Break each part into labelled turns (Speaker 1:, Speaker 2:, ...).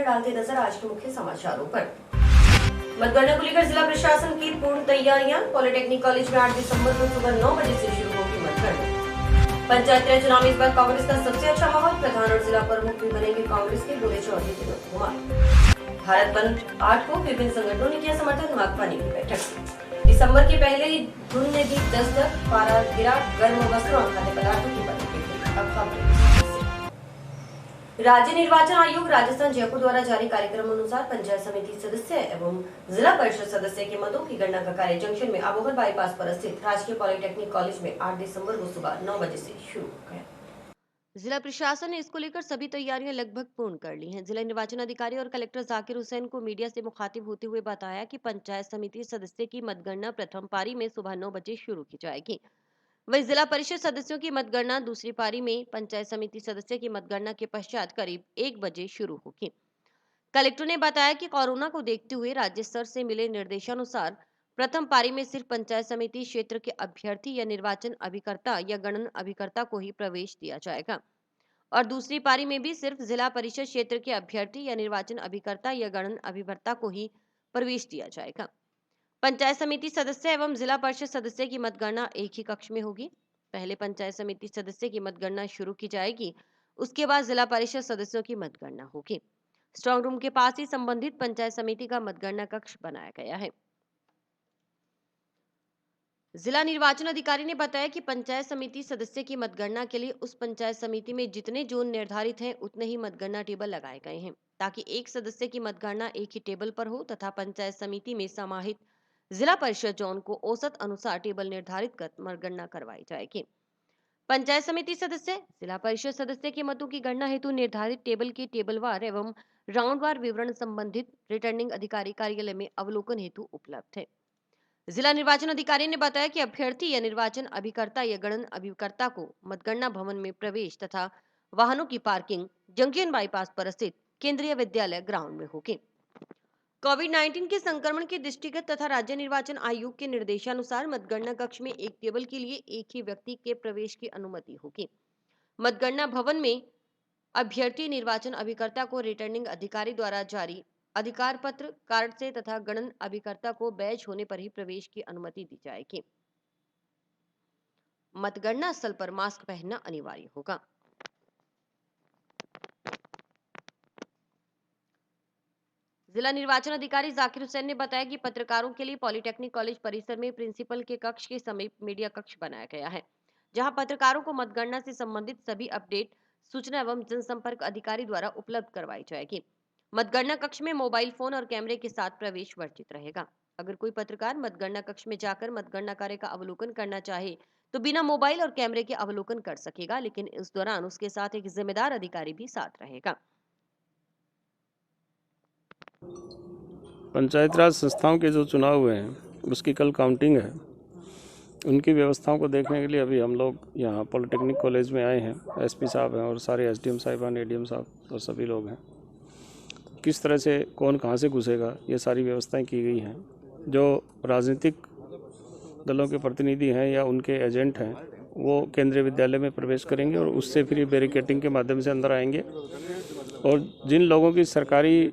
Speaker 1: डालते नजर आज के मुख्य समाचारों पर। मतगणना को लेकर जिला प्रशासन की पूर्ण तैयारियां। पॉलिटेक्निक कॉलेज में 8 दिसंबर को सुबह 9 बजे से शुरू होगी मतगणना। पंचायत राज चुनाव में इस बार कांग्रेस का सबसे अच्छा माहौल। प्रधान और जिला प्रमुख भी बनेंगे कांग्रेस के, बोले चौधरी विनोद कुमार। भारत बंद 8 को विभिन्न संगठनों ने किया समर्थन। माकपा की बैठक। दिसंबर के पहले ही धुंध ने दी दस्तक। पारा गिरा, गर्म वस्त्रों और खाद्य पदार्थों की राज्य निर्वाचन आयोग राजस्थान जयपुर द्वारा जारी कार्यक्रम अनुसार पंचायत समिति सदस्य एवं जिला परिषद सदस्य के मतों की गणना का कार्य जंक्शन में अबोहर बाईपास पर स्थित राजकीय पॉलिटेक्निक कॉलेज में 8 दिसंबर को सुबह 9 बजे से शुरू हो गया। जिला प्रशासन ने इसको लेकर सभी तैयारियां लगभग पूर्ण कर ली हैं। जिला निर्वाचन अधिकारी और कलेक्टर जाकिर हुसैन को मीडिया से मुखातिब होते हुए बताया कि पंचायत समिति सदस्य की मतगणना प्रथम पारी में सुबह 9 बजे शुरू की जाएगी। वहीं जिला परिषद सदस्यों की मतगणना दूसरी पारी में पंचायत समिति सदस्य की मतगणना के पश्चात करीब 1 बजे शुरू होगी। कलेक्टर ने बताया कि कोरोना को देखते हुए राज्य स्तर से मिले निर्देशानुसार प्रथम पारी में सिर्फ पंचायत समिति क्षेत्र के अभ्यर्थी या निर्वाचन अभिकर्ता या गणन अभिकर्ता को ही प्रवेश दिया जाएगा और दूसरी पारी में भी सिर्फ जिला परिषद क्षेत्र के अभ्यर्थी या निर्वाचन अभिकर्ता या गणन अभिकर्ता को ही प्रवेश दिया जाएगा। पंचायत समिति सदस्य एवं जिला परिषद सदस्य की मतगणना एक ही कक्ष में होगी। पहले पंचायत समिति सदस्य की मतगणना शुरू की जाएगी, उसके बाद जिला परिषद सदस्यों की मतगणना होगी। स्ट्रांग रूम के पास ही संबंधित पंचायत समिति का मतगणना कक्ष बनाया गया है। जिला निर्वाचन अधिकारी ने बताया कि पंचायत समिति सदस्य की मतगणना के लिए उस पंचायत समिति में जितने जोन निर्धारित हैं उतने ही मतगणना टेबल लगाए गए हैं, ताकि एक सदस्य की मतगणना एक ही टेबल पर हो तथा पंचायत समिति में समाहित जिला परिषद जोन को औसत अनुसार टेबल निर्धारित कर मतगणना करवाई जाएगी। पंचायत समिति सदस्य, जिला परिषद सदस्य के मतों की गणना हेतु निर्धारित टेबल के टेबलवार एवं राउंडवार विवरण संबंधित रिटर्निंग अधिकारी कार्यालय में अवलोकन हेतु उपलब्ध है। जिला निर्वाचन अधिकारी ने बताया कि अभ्यर्थी या निर्वाचन अभिकर्ता या गणन अभिकर्ता को मतगणना भवन में प्रवेश तथा वाहनों की पार्किंग जंक्शन बाईपास पर स्थित केंद्रीय विद्यालय ग्राउंड में होगी। कोविड-19 के संक्रमण के दृष्टिगत तथा राज्य निर्वाचन आयोग के निर्देशानुसार मतगणना कक्ष में एक टेबल के लिए एक ही व्यक्ति के प्रवेश की अनुमति होगी। मतगणना भवन में अभ्यर्थी निर्वाचन अभिकर्ता को रिटर्निंग अधिकारी द्वारा जारी अधिकार पत्र कार्ड से तथा गणन अभिकर्ता को बैज होने पर ही प्रवेश की अनुमति दी जाएगी। मतगणना स्थल पर मास्क पहनना अनिवार्य होगा। जिला निर्वाचन अधिकारी जाकिर हुसैन ने बताया कि पत्रकारों के लिए पॉलिटेक्निक कॉलेज परिसर में प्रिंसिपल के कक्ष के समीप मीडिया कक्ष बनाया गया है, जहां पत्रकारों को मतगणना से संबंधित सभी अपडेट सूचना एवं जनसंपर्क अधिकारी द्वारा उपलब्ध करवाई जाएगी। मतगणना कक्ष में मोबाइल फोन और कैमरे के साथ प्रवेश वर्जित रहेगा। अगर कोई पत्रकार मतगणना कक्ष में जाकर मतगणना कार्य का अवलोकन करना चाहे तो बिना मोबाइल और कैमरे के अवलोकन कर सकेगा, लेकिन इस दौरान उसके साथ एक जिम्मेदार अधिकारी भी साथ रहेगा।
Speaker 2: पंचायत राज संस्थाओं के जो चुनाव हुए हैं उसकी कल काउंटिंग है। उनकी व्यवस्थाओं को देखने के लिए अभी हम लोग यहाँ पॉलिटेक्निक कॉलेज में आए हैं। एसपी साहब हैं और सारे एसडीएम साहिबान, एडीएम साहब और सभी लोग हैं। किस तरह से कौन कहाँ से घुसेगा ये सारी व्यवस्थाएं की गई हैं। जो राजनीतिक दलों के प्रतिनिधि हैं या उनके एजेंट हैं वो केंद्रीय विद्यालय में प्रवेश करेंगे और उससे फिर बैरिकेडिंग के माध्यम से अंदर आएंगे। और जिन लोगों की सरकारी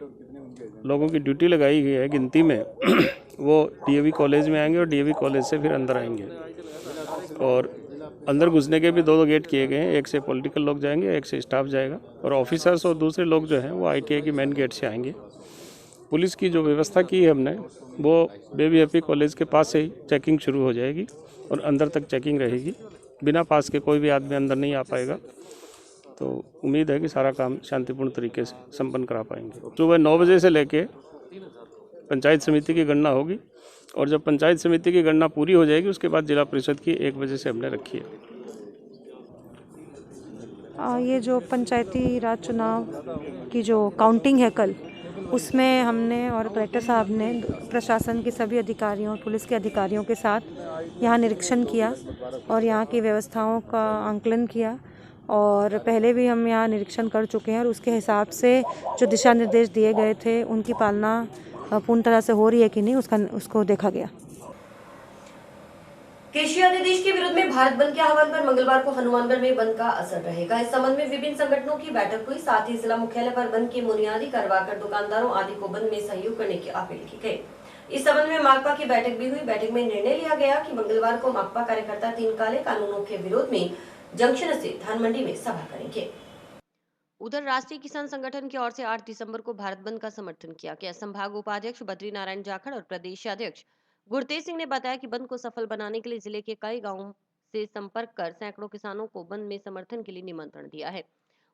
Speaker 2: लोगों की ड्यूटी लगाई गई है गिनती में वो डीएवी कॉलेज में आएंगे और डीएवी कॉलेज से फिर अंदर आएंगे। और अंदर घुसने के भी दो गेट किए गए हैं, एक से पॉलिटिकल लोग जाएंगे, एक से स्टाफ जाएगा और ऑफिसर्स और दूसरे लोग जो हैं वो आईटीआई की मेन गेट से आएंगे। पुलिस की जो व्यवस्था की है हमने वो बेबी हैप्पी कॉलेज के पास से ही चेकिंग शुरू हो जाएगी और अंदर तक चेकिंग रहेगी। बिना पास के कोई भी आदमी अंदर नहीं आ पाएगा। तो उम्मीद है कि सारा काम शांतिपूर्ण तरीके से संपन्न करा पाएंगे। सुबह 9 बजे से लेके पंचायत समिति की गणना होगी और जब पंचायत समिति की गणना पूरी हो जाएगी उसके बाद जिला परिषद की 1 बजे से हमने रखी है।
Speaker 3: ये जो पंचायती राज चुनाव की जो काउंटिंग है कल, उसमें हमने और कलेक्टर साहब ने प्रशासन के सभी अधिकारियों, पुलिस के अधिकारियों के साथ यहाँ निरीक्षण किया और यहाँ की व्यवस्थाओं का आंकलन किया। और पहले भी हम यहाँ निरीक्षण कर चुके हैं और उसके हिसाब से जो दिशा निर्देश दिए गए थे उनकी पालना पूर्ण तरह से हो रही है कि नहीं उसको देखा गया।
Speaker 1: कृषि अध्यादेश के विरोध में भारत बंद के आह्वान पर मंगलवार को हनुमानगढ़ में बंद का असर रहेगा। इस संबंध में विभिन्न संगठनों की बैठक हुई। साथ ही जिला मुख्यालय पर बंद की बुनियादी करवाकर दुकानदारों आदि को बंद में सहयोग करने की अपील की गई। इस संबंध में माकपा की बैठक भी हुई। बैठक में निर्णय लिया गया कि मंगलवार को माकपा कार्यकर्ता 3 काले कानूनों के विरोध में जंक्शन स्थित धान मंडी में सभा करेंगे। उधर राष्ट्रीय किसान संगठन की ओर से 8 दिसंबर को भारत बंद का समर्थन किया गया। संभाग उपाध्यक्ष बद्री नारायण जाखड़ और प्रदेश अध्यक्ष गुरतेज सिंह ने बताया कि बंद को सफल बनाने के लिए जिले के कई गांवों से संपर्क कर सैकड़ों किसानों को बंद में समर्थन के लिए निमंत्रण दिया है।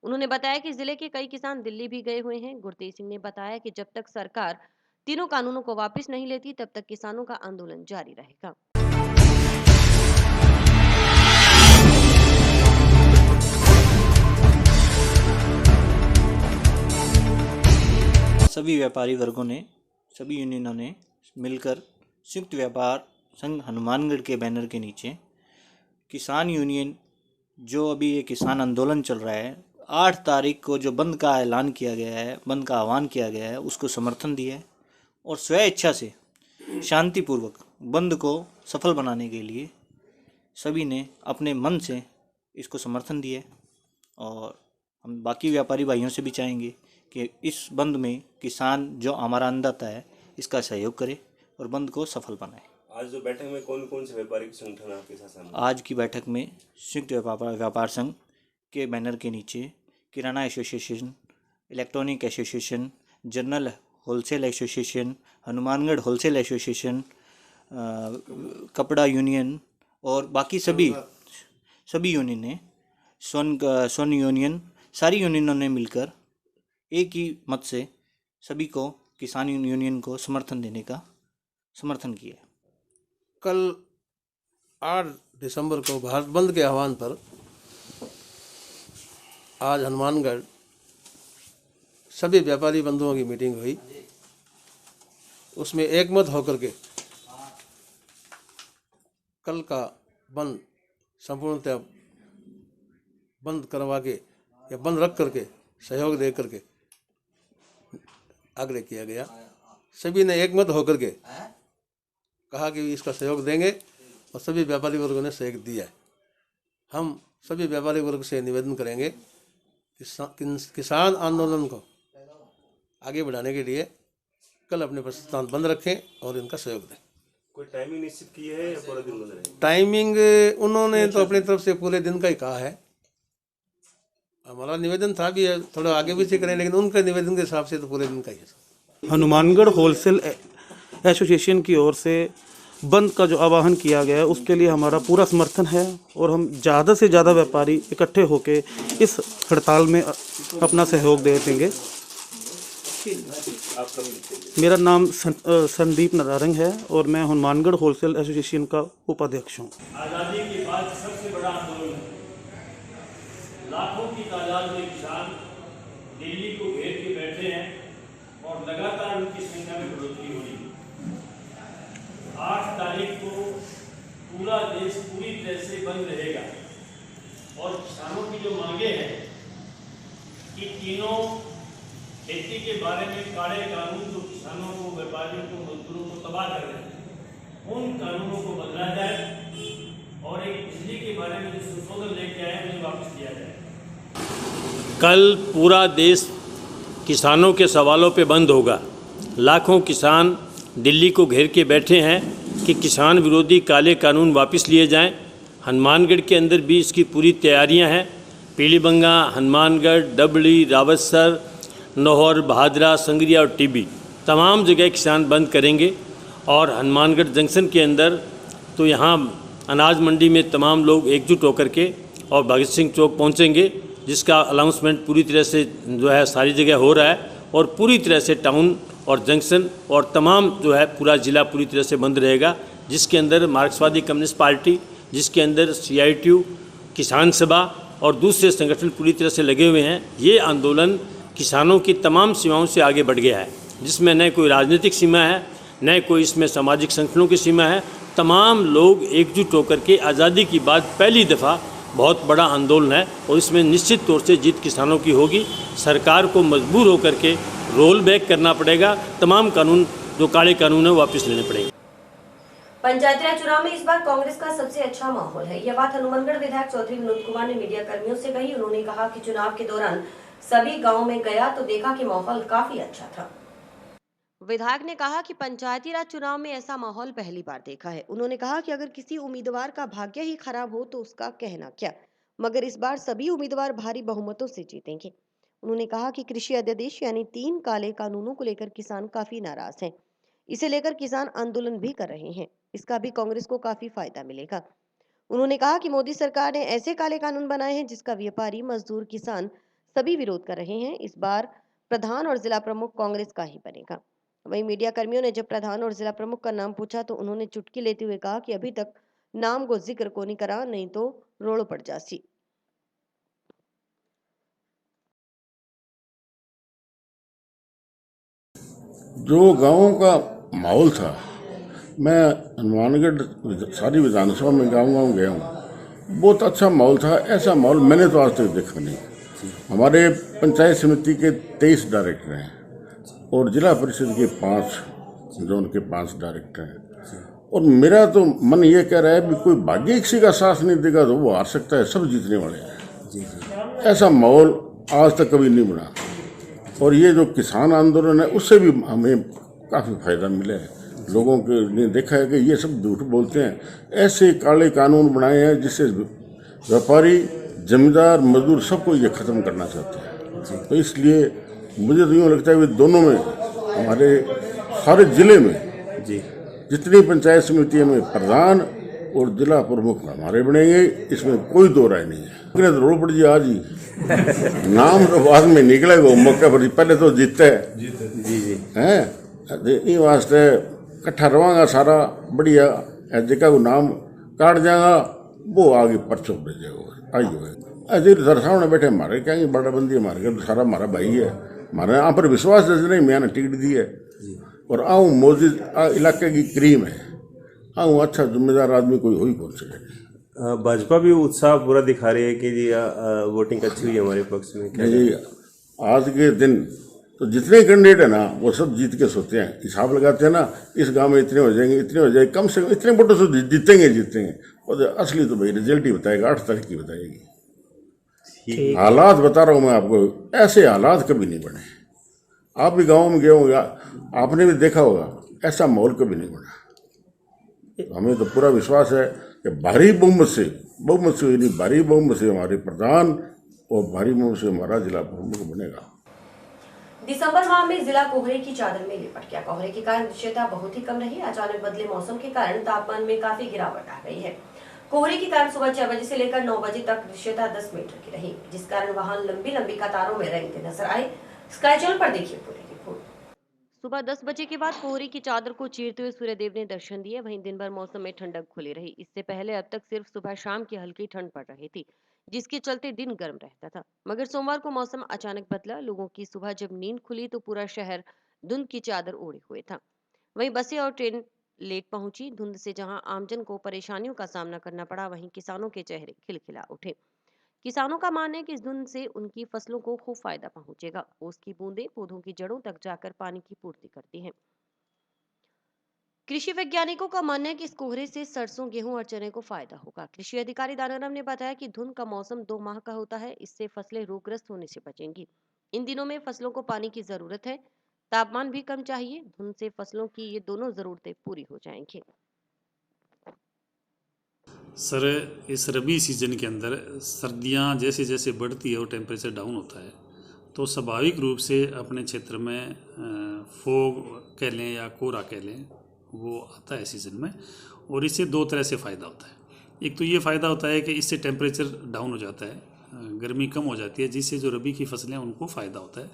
Speaker 1: उन्होंने बताया कि जिले के कई किसान दिल्ली भी गए हुए हैं। गुरतेज सिंह ने बताया कि जब तक सरकार तीनों कानूनों को वापस नहीं लेती तब तक किसानों का आंदोलन जारी रहेगा।
Speaker 4: सभी व्यापारी वर्गों ने, सभी यूनियनों ने मिलकर संयुक्त व्यापार संघ हनुमानगढ़ के बैनर के नीचे किसान यूनियन, जो अभी ये किसान आंदोलन चल रहा है, 8 तारीख को जो बंद का ऐलान किया गया है, बंद का आह्वान किया गया है, उसको समर्थन दिया है और स्व इच्छा से शांतिपूर्वक बंद को सफल बनाने के लिए सभी ने अपने मन से इसको समर्थन दिया है। और हम बाकी व्यापारी भाइयों से भी चाहेंगे कि इस बंद में किसान जो हमारा अन्नदाता है इसका सहयोग करे और बंद को सफल बनाए।
Speaker 5: आज जो बैठक में कौन कौन से व्यापारिक संगठन आपके साथ शामिल?
Speaker 4: आज की बैठक में संयुक्त व्यापार संघ के बैनर के नीचे किराना association, electronic association, general wholesale association, Hanumangarh wholesale association, कपड़ा यूनियन और बाकी सभी यूनियन ने, स्वर्ण यूनियन, सारी यूनियनों ने मिलकर एक ही मत से सभी को किसान यूनियन को समर्थन देने का समर्थन किया।
Speaker 6: कल 8 दिसंबर को भारत बंद के आह्वान पर आज हनुमानगढ़ सभी व्यापारी बंधुओं की मीटिंग हुई। उसमें एकमत होकर के कल का बंद संपूर्णतः बंद करवा के या बंद रख करके सहयोग दे करके आग्रह किया गया। सभी ने एकमत होकर के कहा कि इसका सहयोग देंगे और सभी व्यापारी वर्गों ने सहयोग दिया है। हम सभी व्यापारी वर्ग से निवेदन करेंगे कि किसान आंदोलन को आगे बढ़ाने के लिए कल अपने प्रतिष्ठान बंद रखें और इनका सहयोग दें।
Speaker 5: कोई टाइमिंग निश्चित की है या पूरा दिन बंद रहेगा?
Speaker 6: टाइमिंग उन्होंने तो अपनी तरफ से पूरे दिन का ही कहा है। हमारा निवेदन था भी थोड़ा आगे भी से करें, लेकिन उनके निवेदन के हिसाब से तो पूरे दिन का ही है।
Speaker 7: हनुमानगढ़ होलसेल एसोसिएशन की ओर से बंद का जो आह्वान किया गया है उसके लिए हमारा पूरा समर्थन है और हम ज़्यादा से ज़्यादा व्यापारी इकट्ठे होकर इस हड़ताल में अपना सहयोग दे देंगे। मेरा नाम संदीप नारंग है और मैं हनुमानगढ़ होलसेल एसोसिएशन का उपाध्यक्ष हूँ।
Speaker 8: आज़ादी के बाद सबसे बड़ा आंदोलन है। लाखों की तादाद में किसान दिल्ली को घेर के बैठे हैं और लगातार उनकी संख्या में बढ़ोतरी हो रही है। 8 तारीख को पूरा देश पूरी तरह से बंद रहेगा और किसानों की जो मांगे हैं कि तीनों खेती के बारे में काले कानून जो किसानों को, व्यापारियों को, मजदूरों को तबाह कर रहे हैं, उन कानूनों को बदला जाए और एक बिजली के बारे में जो संशोधन लेके आए उन्हें वापस किया जाए। कल पूरा देश किसानों के सवालों पे बंद होगा। लाखों किसान दिल्ली को घेर के बैठे हैं कि किसान विरोधी काले कानून वापस लिए जाएं। हनुमानगढ़ के अंदर भी इसकी पूरी तैयारियां हैं। पीलीबंगा, हनुमानगढ़, डबली, रावतसर, नौहर, बहादरा, संगरिया और टीबी तमाम जगह किसान बंद करेंगे। और हनुमानगढ़ जंक्शन के अंदर तो यहाँ अनाज मंडी में तमाम लोग एकजुट होकर के और भगत सिंह चौक पहुँचेंगे, जिसका अनाउंसमेंट पूरी तरह से जो है सारी जगह हो रहा है और पूरी तरह से टाउन और जंक्शन और तमाम जो है पूरा ज़िला पूरी तरह से बंद रहेगा, जिसके अंदर मार्क्सवादी कम्युनिस्ट पार्टी, जिसके अंदर CITU, किसान सभा और दूसरे संगठन पूरी तरह से लगे हुए हैं। ये आंदोलन किसानों की तमाम सीमाओं से आगे बढ़ गया है, जिसमें न कोई राजनीतिक सीमा है, न कोई इसमें सामाजिक संगठनों की सीमा है। तमाम लोग एकजुट होकर के आज़ादी की बाद पहली दफ़ा बहुत बड़ा आंदोलन है और इसमें निश्चित तौर से जीत किसानों की होगी। सरकार को मजबूर होकर के रोल बैक करना पड़ेगा। तमाम कानून जो काले कानून है वापस लेने पड़ेंगे।
Speaker 1: पंचायती राज चुनाव में इस बार कांग्रेस का सबसे अच्छा माहौल है। यह बात हनुमानगढ़ विधायक चौधरी विनोद कुमार ने मीडिया कर्मियों से कही। उन्होंने कहा कि चुनाव के दौरान सभी गांव में गया तो देखा कि माहौल काफी अच्छा था। विधायक ने कहा कि पंचायती राज चुनाव में ऐसा माहौल पहली बार देखा है। उन्होंने कहा कि अगर किसी उम्मीदवार का भाग्य ही खराब हो तो उसका कहना क्या, मगर इस बार सभी उम्मीदवार भारी बहुमतों से जीतेंगे। उन्होंने कहा कि कृषि अध्यादेश यानी 3 काले कानूनों को लेकर किसान काफी नाराज हैं। इसे लेकर किसान आंदोलन भी कर रहे हैं। इसका भी कांग्रेस को काफी फायदा मिलेगा। उन्होंने कहा कि मोदी सरकार ने ऐसे काले कानून बनाए हैं जिसका व्यापारी, मजदूर, किसान सभी विरोध कर रहे हैं। इस बार प्रधान और जिला प्रमुख कांग्रेस का ही बनेगा। वहीं मीडिया कर्मियों ने जब प्रधान और जिला प्रमुख का नाम पूछा तो उन्होंने चुटकी लेते हुए कहा कि अभी तक नाम को जिक्र को नहीं करा, नहीं तो रोड़ पड़ जासी।
Speaker 9: जो गाँव का माहौल था, मैं हनुमानगढ़ सारी विधानसभा में गाँव गया हूँ, बहुत अच्छा माहौल था। ऐसा माहौल मैंने तो आज तक देखा नहीं। हमारे पंचायत समिति के 23 डायरेक्टर हैं और जिला परिषद के 5 जोन के 5 डायरेक्टर हैं। और मेरा तो मन ये कह रहा है भी कोई भाग्य किसी का साथ नहीं देगा तो वो हार सकता है, सब जीतने वाले हैं। ऐसा माहौल आज तक कभी नहीं बना। और ये जो किसान आंदोलन है उससे भी हमें काफ़ी फायदा मिला है। लोगों के ने देखा है कि ये सब झूठ बोलते हैं। ऐसे काले कानून बनाए हैं जिससे व्यापारी, जमींदार, मजदूर सबको ये ख़त्म करना चाहते हैं। तो इसलिए मुझे तो यूँ लगता है कि दोनों में, हमारे सारे जिले में जितनी पंचायत समितियों में प्रधान और जिला प्रमुख हमारे बनेंगे, इसमें कोई दो राय नहीं है। रोड पड़ जी आज ही नाम तो बाद में निकलेगा मौके पर, पहले तो जीतते हैं। ये वास्ते इकट्ठा रवांगा सारा बढ़िया, जगह को नाम काट जाएगा वो आगे परचों भेजेगा। आइए अजय सर सामने बैठे हमारे क्या बड़ा बंदी, हमारे घर सारा हमारा भाई है। हमारे यहाँ पर विश्वास जैसे नहीं, मैंने टिकट दी है और आऊँ मोदी इलाके की क्रीम है, आऊँ अच्छा जिम्मेदार आदमी कोई हो ही कौन सके।
Speaker 5: भाजपा भी उत्साह पूरा दिखा रही है कि जी वोटिंग अच्छी हुई है हमारे पक्ष में। क्या
Speaker 9: जी आज के दिन तो जितने कैंडिडेट है ना वो सब जीत के सोते हैं, हिसाब लगाते हैं ना, इस गांव में इतने हो जाएंगे, इतने हो जाएंगे, कम से कम इतने वोटों से जीतेंगे। और असली तो भाई रिजल्ट ही बताएगा, 8 तारीख की बताएगी। हालात बता रहा हूँ मैं आपको, ऐसे हालात कभी नहीं बने। आप भी गाँव में गए होंगे, आपने भी देखा होगा, ऐसा माहौल कभी नहीं बना। हमें तो पूरा विश्वास है कि भारी बहुमत से भारी बहुमत से हमारे प्रधान और भारी बहुमत से हमारा जिला प्रमुख बनेगा।
Speaker 1: दिसंबर माह में जिला कोहरे की चादर में लिपट गया। कोहरे के कारण दृश्यता बहुत ही कम रही। अचानक बदले मौसम के कारण तापमान में काफी गिरावट आ गई है। कोहरे के कारण सुबह 6 बजे से लेकर 9 बजे तक दृश्यता 10 मीटर की रही, जिस कारण वाहन लंबी कतारों में रेंगते नजर आए। स्काई चैनल पर देखिए पूरी रिपोर्ट। सुबह 10 बजे के बाद कोहरे की चादर को चीरते हुए सूर्यदेव ने दर्शन दिए। वहीं दिन भर मौसम में ठंडक खुली रही। इससे पहले अब तक सिर्फ सुबह शाम की हल्की ठंड पड़ रही थी, जिसके चलते दिन गर्म रहता था। मगर सोमवार को मौसम अचानक बदला। लोगों की सुबह जब नींद खुली तो पूरा शहर धुंध की चादर ओढ़े हुए था। वहीं बसें और ट्रेन लेट पहुंची। धुंध से जहां आमजन को परेशानियों का सामना करना पड़ा, वहीं किसानों के चेहरे खिलखिला उठे। किसानों का मानना है कि इस धुंध से उनकी फसलों को खूब फायदा पहुंचेगा। ओस की बूंदें पौधों की जड़ों तक जाकर पानी की पूर्ति करती हैं। कृषि वैज्ञानिकों का मानना है कि इस कोहरे से सरसों, गेहूं और चने को फायदा होगा। कृषि अधिकारी दानव ने बताया कि धुंध का मौसम 2 माह का होता है। इससे फसलें रोगग्रस्त होने से बचेंगी। इन दिनों में फसलों को पानी की जरूरत है, तापमान भी कम चाहिए। धुंध से फसलों की ये दोनों जरूरतें पूरी हो जाएंगी।
Speaker 10: सर, इस रबी सीजन के अंदर सर्दियां जैसे जैसे बढ़ती है और टेम्परेचर डाउन होता है तो स्वाभाविक रूप से अपने क्षेत्र में फोग कह लें या कोहरा कह लें, वो आता है सीज़न में। और इससे 2 तरह से फ़ायदा होता है। एक तो ये फ़ायदा होता है कि इससे टेम्परेचर डाउन हो जाता है, गर्मी कम हो जाती है, जिससे जो रबी की फसलें हैं उनको फ़ायदा होता है।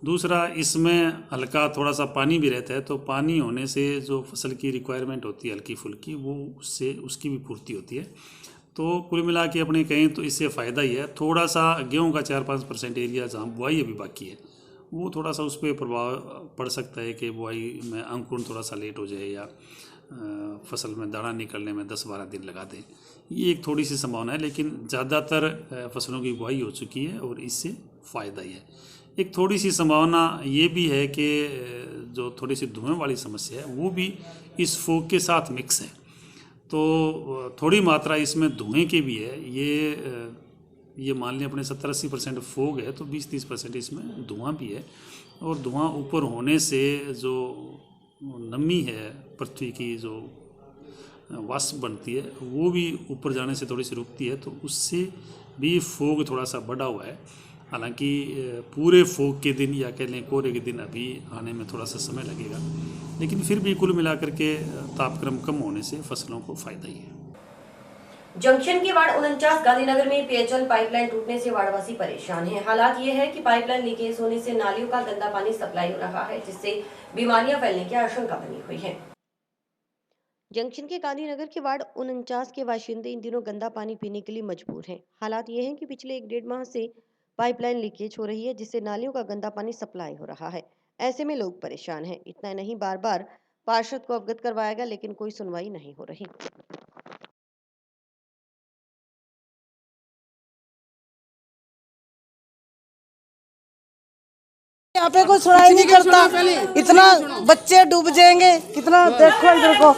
Speaker 10: दूसरा, इसमें हल्का थोड़ा सा पानी भी रहता है, तो पानी होने से जो फसल की रिक्वायरमेंट होती है हल्की फुल्की, वो उससे उसकी भी पूर्ति होती है। तो कुल मिला के अपने कहें तो इससे फ़ायदा ही है। थोड़ा सा गेहूँ का 4-5% एरिया जहाँ बुआई अभी बाकी है, वो थोड़ा सा उस पर प्रभाव पड़ सकता है कि बुआई में अंकुरण थोड़ा सा लेट हो जाए या फसल में दाना निकलने में 10-12 दिन लगा दें। ये एक थोड़ी सी संभावना है, लेकिन ज़्यादातर फसलों की बुआई हो चुकी है और इससे फ़ायदा ही है। एक थोड़ी सी संभावना ये भी है कि जो थोड़ी सी धुएं वाली समस्या है वो भी इस फोग के साथ मिक्स है। तो थोड़ी मात्रा इसमें धुएं की भी है। ये मान लें अपने 70-80% फोग है, तो 20-30% इसमें धुआं भी है। और धुआं ऊपर होने से जो नमी है पृथ्वी की, जो वाष्प बनती है, वो भी ऊपर जाने से थोड़ी सी रुकती है, तो उससे भी फोग थोड़ा सा बढ़ा हुआ है। हालांकि पूरे फोग के दिन या कह लें कोहरे के दिन अभी आने में थोड़ा सा समय लगेगा, लेकिन फिर भी कुल मिलाकर के तापक्रम कम होने से फसलों को फायदा ही है।
Speaker 1: जंक्शन के वार्ड 49 गांधीनगर में पेयजल पाइपलाइन टूटने से वार्डवासी परेशान हैं। हालात ये है कि पाइपलाइन लीकेज होने से नालियों का गंदा पानी सप्लाई हो रहा है, जिससे बीमारियां फैलने की आशंका बनी हुई है। जंक्शन के गांधीनगर के वार्ड 49 के बाशिंदे इन दिनों गंदा पानी पीने के लिए मजबूर हैं। हालात ये हैं कि पिछले 1-1.5 माह से पाइपलाइन लीकेज हो रही है, जिससे नालियों का गंदा पानी सप्लाई हो रहा है। ऐसे में लोग परेशान हैं। इतना नहीं, बार बार पार्षद को अवगत करवाया गया, लेकिन कोई सुनवाई नहीं हो रही।
Speaker 11: यहाँ पे कोई सुनाई नहीं करता, इतना बच्चे डूब जाएंगे, कितना देखो इधर को,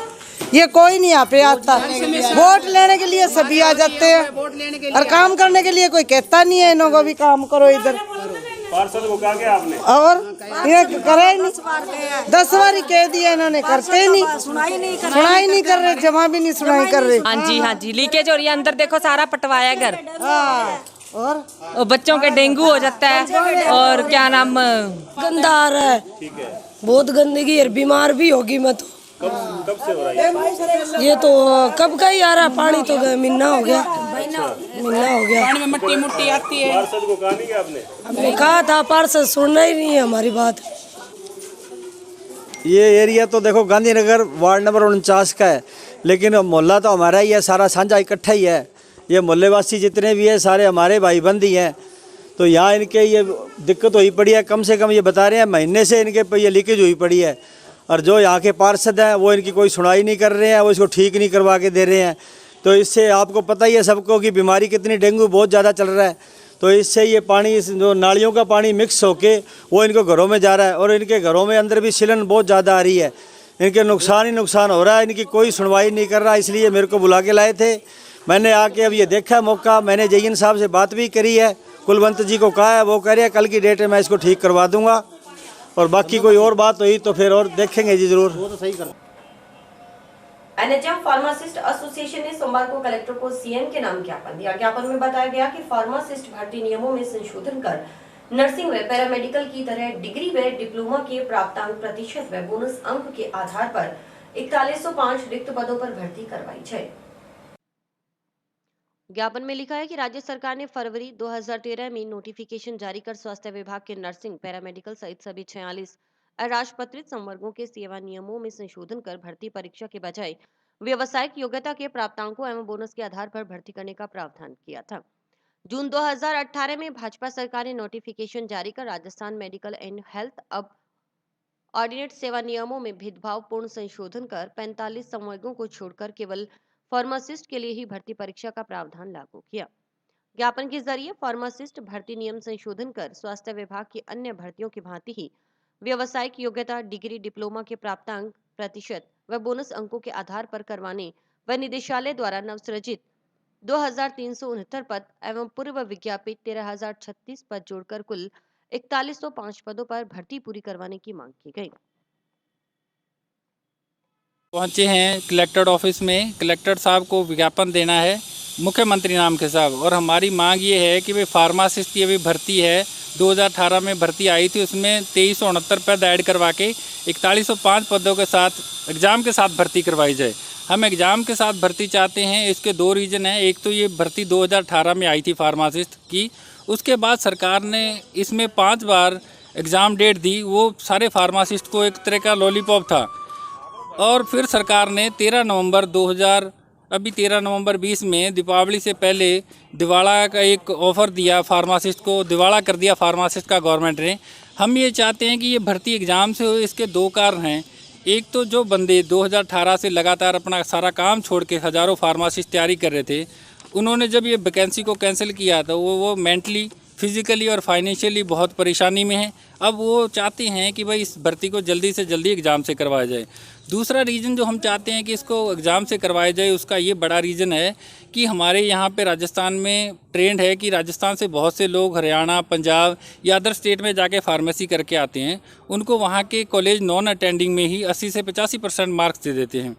Speaker 11: ये कोई नहीं यहाँ पे आता। वोट लेने के लिए सभी आ जाते हैं और काम करने के लिए कोई कहता नहीं है इन्हों को भी काम करो इधर।
Speaker 5: पार्षद को कहा गया आपने?
Speaker 11: और ये करे ही नहीं, 10 बार कह दिया इन्होंने, करते ही नहीं, सुनाई नहीं कर रहे, जमा भी नहीं सुनाई कर रहे।
Speaker 12: हाँ जी, लीकेज हो रही है, अंदर देखो सारा पटवाया घर।
Speaker 11: और
Speaker 12: बच्चों के डेंगू हो जाता है, और क्या नाम,
Speaker 11: गंदा आ रहा है, बहुत गंदगी है, बीमार भी होगी मैं तो।
Speaker 5: कब से हो रहा है
Speaker 11: ये तो कब का ही आ रहा, पानी तो महीना हो गया, महीना हो गया।
Speaker 12: पानी में मट्टी मुट्टी आती है।
Speaker 5: पार्षद को कहा नहीं आपने?
Speaker 11: हमने कहा था, पार्षद सुनना ही नहीं है हमारी बात।
Speaker 13: ये एरिया तो देखो गांधीनगर वार्ड नंबर 49 का है, लेकिन मोहल्ला तो हमारा ही है, सारा साझा इकट्ठा ही है। ये मोहल्लेवासी जितने भी हैं सारे हमारे भाई बंद ही हैं। तो यहाँ इनके ये दिक्कत हुई पड़ी है, कम से कम ये बता रहे हैं महीने से इनके पे ये लीकेज हुई पड़ी है। और जो यहाँ के पार्षद हैं वो इनकी कोई सुनाई नहीं कर रहे हैं, वो इसको ठीक नहीं करवा के दे रहे हैं। तो इससे आपको पता ही है सबको कि बीमारी कितनी, डेंगू बहुत ज़्यादा चल रहा है। तो इससे ये पानी, जो नालियों का पानी मिक्स होके वो इनको घरों में जा रहा है, और इनके घरों में अंदर भी सीलन बहुत ज़्यादा आ रही है। इनके नुकसान ही नुकसान हो रहा है, इनकी कोई सुनवाई नहीं कर रहा। इसलिए मेरे को बुला के लाए थे, मैंने आके अब ये देखा मौका, मैंने जयन साहब से बात भी करी है, कुलवंत जी को कहा है, वो कह रहे हैं कल की डेट में मैं इसको ठीक करवा दूंगा। और बाकी कोई और बात हुई तो फिर और देखेंगे जी जरूर। वो तो सही कर।
Speaker 1: एनएचएम फार्मासिस्ट एसोसिएशन ने सोमवार को कलेक्टर को सीएम के नाम ज्ञापन दिया। ज्ञापन में बताया गया कि फार्मासिस्ट भर्ती नियमों में संशोधन कर नर्सिंग व पैरामेडिकल की तरह डिग्री व डिप्लोमा के प्राप्तांक प्रतिशत व बोनस अंक के आधार पर 4105 रिक्त पदों पर भर्ती करवाई जाए। ज्ञापन में लिखा है कि राज्य सरकार ने फरवरी 2013 में नोटिफिकेशन जारी कर स्वास्थ्य विभाग के नर्सिंग, पैरामेडिकल सहित सभी 46 अराजपत्रित संवर्गों के सेवा नियमों में संशोधन कर भर्ती परीक्षा के बजाय व्यवसायिक योग्यता के प्राप्तांकों एवं बोनस के आधार पर भर्ती करने का प्रावधान किया था। जून 2018 में भाजपा सरकार ने नोटिफिकेशन जारी कर राजस्थान मेडिकल एंड हेल्थ अब ऑर्डिनेट सेवा नियमों में भेदभावपूर्ण संशोधन कर 45 संवर्गों को छोड़कर केवल फार्मासिस्ट के लिए ही भर्ती परीक्षा का प्रावधान लागू किया। ज्ञापन के जरिए फार्मासिस्ट भर्ती नियम संशोधन कर स्वास्थ्य विभाग की अन्य भर्तियों की भांति ही व्यवसायिक योग्यता, डिग्री, डिप्लोमा के प्राप्तांक प्रतिशत व बोनस अंकों के आधार पर करवाने व निदेशालय द्वारा नवसृजित 2369 पद एवं पूर्व विज्ञापित 13036 पद जोड़कर कुल 4105 पदों पर भर्ती पूरी करवाने की मांग की गई।
Speaker 14: पहुंचे हैं कलेक्टर ऑफिस में, कलेक्टर साहब को विज्ञापन देना है मुख्यमंत्री नाम के साथ। और हमारी मांग ये है कि भाई फार्मासिस्ट की अभी भर्ती है, 2018 में भर्ती आई थी, उसमें 2369 पद ऐड करवा के 4105 पदों के साथ एग्ज़ाम के साथ भर्ती करवाई जाए। हम एग्ज़ाम के साथ भर्ती चाहते हैं। इसके 2 रीज़न हैं। एक तो ये भर्ती 2018 में आई थी फार्मासिस्ट की, उसके बाद सरकार ने इसमें 5 बार एग्ज़ाम डेट दी, वो सारे फार्मासिस्ट को एक तरह का लॉलीपॉप था। और फिर सरकार ने 13 नवंबर 2020 में दीपावली से पहले दिवाला का एक ऑफ़र दिया फार्मासिस्ट को, दिवाला कर दिया फार्मासिस्ट का गवर्नमेंट ने। हम ये चाहते हैं कि ये भर्ती एग्ज़ाम से हो। इसके 2 कारण हैं। एक तो जो बंदे 2018 से लगातार अपना सारा काम छोड़ के हज़ारों फार्मासिस्ट तैयारी कर रहे थे, उन्होंने जब ये वैकेंसी को कैंसिल किया तो वो मेंटली फिजिकली और फाइनेंशियली बहुत परेशानी में हैं। अब वो चाहते हैं कि भाई इस भर्ती को जल्दी से जल्दी एग्ज़ाम से करवाया जाए। दूसरा रीज़न जो हम चाहते हैं कि इसको एग्ज़ाम से करवाया जाए, उसका ये बड़ा रीज़न है कि हमारे यहाँ पे राजस्थान में ट्रेंड है कि राजस्थान से बहुत से लोग हरियाणा, पंजाब या अदर स्टेट में जाके फार्मेसी करके आते हैं। उनको वहाँ के कॉलेज नॉन अटेंडिंग में ही 80 से 85% मार्क्स दे देते हैं।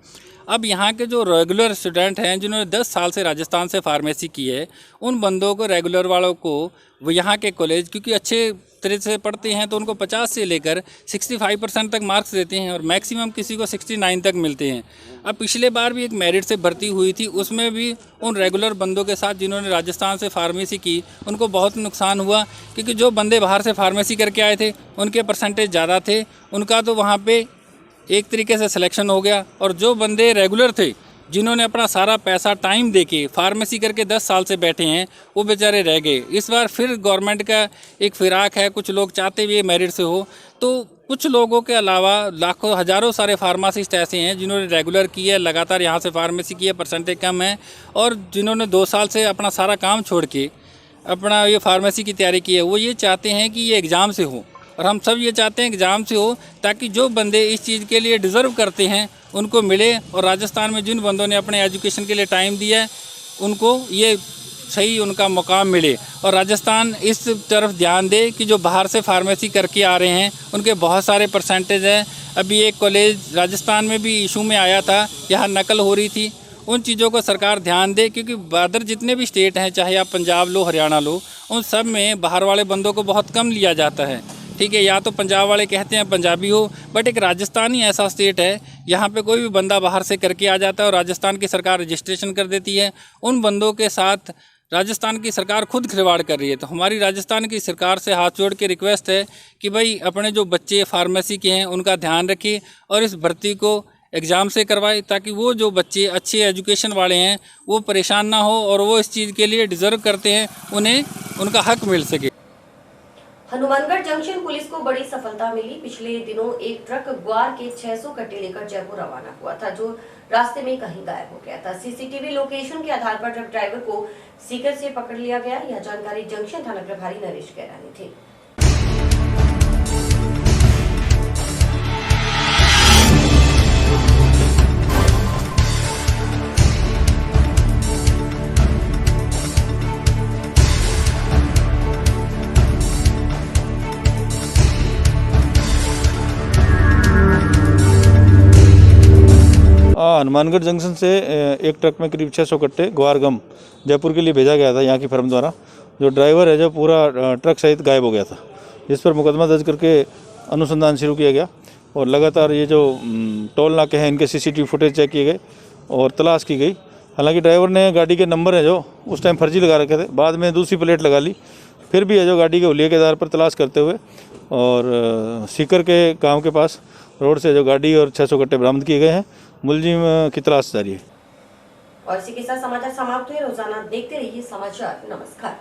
Speaker 14: अब यहाँ के जो रेगुलर स्टूडेंट हैं जिन्होंने 10 साल से राजस्थान से फार्मेसी की है, उन बंदों को, रेगुलर वालों को, वो यहाँ के कॉलेज क्योंकि अच्छे तरह से पढ़ते हैं तो उनको 50 से लेकर 65% तक मार्क्स देते हैं और मैक्सिमम किसी को 69 तक मिलते हैं। अब पिछले बार भी एक मेरिट से भर्ती हुई थी, उसमें भी उन रेगुलर बंदों के साथ जिन्होंने राजस्थान से फार्मेसी की उनको बहुत नुकसान हुआ, क्योंकि जो बंदे बाहर से फार्मेसी करके आए थे उनके परसेंटेज ज़्यादा थे, उनका तो वहाँ पे एक तरीके से सिलेक्शन हो गया। और जो बंदे रेगुलर थे जिन्होंने अपना सारा पैसा टाइम देके फार्मेसी करके 10 साल से बैठे हैं, वो बेचारे रह गए। इस बार फिर गवर्नमेंट का एक फिराक है, कुछ लोग चाहते हुए मेरिट से हो, तो कुछ लोगों के अलावा लाखों हज़ारों सारे फार्मासिस्ट ऐसे हैं जिन्होंने रेगुलर की है, लगातार यहाँ से फार्मेसी की है, परसेंटेज कम है, और जिन्होंने 2 साल से अपना सारा काम छोड़ के अपना ये फार्मेसी की तैयारी की है, वो ये चाहते हैं कि ये एग्ज़ाम से हो। और हम सब ये चाहते हैं एग्ज़ाम से हो ताकि जो बंदे इस चीज़ के लिए डिज़र्व करते हैं उनको मिले। और राजस्थान में जिन बंदों ने अपने एजुकेशन के लिए टाइम दिया है उनको ये सही उनका मुकाम मिले। और राजस्थान इस तरफ ध्यान दे कि जो बाहर से फार्मेसी करके आ रहे हैं उनके बहुत सारे परसेंटेज हैं। अभी एक कॉलेज राजस्थान में भी इशू में आया था, यहाँ नकल हो रही थी। उन चीज़ों को सरकार ध्यान दे, क्योंकि अदर जितने भी स्टेट हैं, चाहे आप पंजाब लो, हरियाणा लो, उन सब में बाहर वाले बंदों को बहुत कम लिया जाता है। ठीक है, या तो पंजाब वाले कहते हैं पंजाबी हो, बट एक राजस्थान ही ऐसा स्टेट है यहाँ पे कोई भी बंदा बाहर से करके आ जाता है और राजस्थान की सरकार रजिस्ट्रेशन कर देती है। उन बंदों के साथ राजस्थान की सरकार खुद खिलवाड़ कर रही है। तो हमारी राजस्थान की सरकार से हाथ जोड़ के रिक्वेस्ट है कि भाई अपने जो बच्चे फार्मेसी के हैं उनका ध्यान रखिए और इस भर्ती को एग्ज़ाम से करवाए, ताकि वो जो बच्चे अच्छे एजुकेशन वाले हैं वो परेशान ना हो और वो इस चीज़ के लिए डिज़र्व करते हैं, उन्हें उनका हक मिल सके।
Speaker 1: हनुमानगढ़ जंक्शन पुलिस को बड़ी सफलता मिली। पिछले दिनों एक ट्रक ग्वार के 600 कट्टे लेकर जयपुर रवाना हुआ था, जो रास्ते में कहीं गायब हो गया था। सीसीटीवी लोकेशन के आधार पर ट्रक ड्राइवर को सीकर से पकड़ लिया गया। यह जानकारी जंक्शन थाना प्रभारी नरेश गैरा ने थी।
Speaker 15: हनुमानगढ़ जंक्शन से एक ट्रक में करीब 600 कट्टे ग्वारगम जयपुर के लिए भेजा गया था यहाँ की फर्म द्वारा। जो ड्राइवर है जो पूरा ट्रक सहित गायब हो गया था, इस पर मुकदमा दर्ज करके अनुसंधान शुरू किया गया और लगातार ये जो टोल नाके हैं इनके सीसीटीवी फुटेज चेक किए गए और तलाश की गई। हालांकि ड्राइवर ने गाड़ी के नंबर है जो उस टाइम फर्जी लगा रखे थे, बाद में दूसरी प्लेट लगा ली। फिर भी है जो गाड़ी के हुलिये के आधार पर तलाश करते हुए और सीकर के गाँव के पास रोड से जो गाड़ी और 600 कट्टे बरामद किए गए हैं। मुलजिम की तलाश जारी है।
Speaker 1: और इसी के साथ समाचार समाप्त हुए। रोजाना देखते रहिए समाचार। नमस्कार।